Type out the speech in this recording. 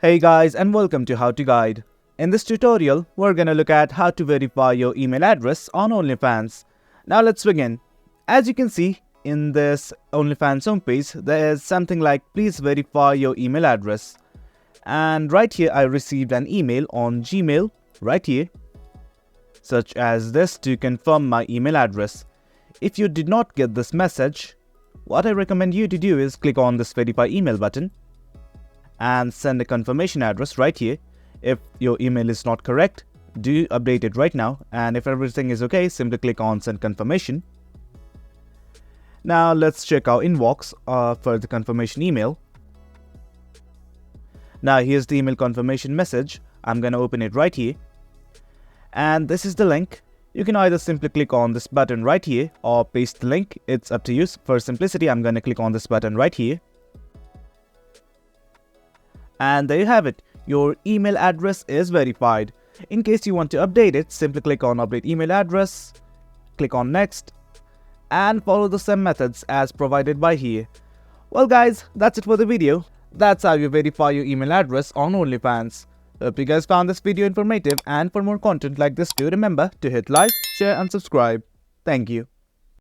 Hey guys, and welcome to How to Guide. In this tutorial, we're gonna look at how to verify your email address on Onlyfans. Now let's begin. As you can see in this Onlyfans homepage, there is something like please verify your email address. And right here I received an email on Gmail right here, such as this, to confirm my email address. If you did not get this message, what I recommend you to do is click on this verify email button and send a confirmation address right here. If your email is not correct, do update it right now, and if everything is okay, simply click on send confirmation. Now let's check our inbox for the confirmation email. Now here's the email confirmation message. I'm gonna open it right here, and this is the link. You can either simply click on this button right here or paste the link. It's up to you. For simplicity, I'm gonna click on this button right here. And there you have it. Your email address is verified. In case you want to update it, simply click on update email address, click on next, and follow the same methods as provided by here. Well guys, that's it for the video. That's how you verify your email address on Onlyfans. Hope you guys found this video informative, and for more content like this, do remember to hit like, share and subscribe. Thank you.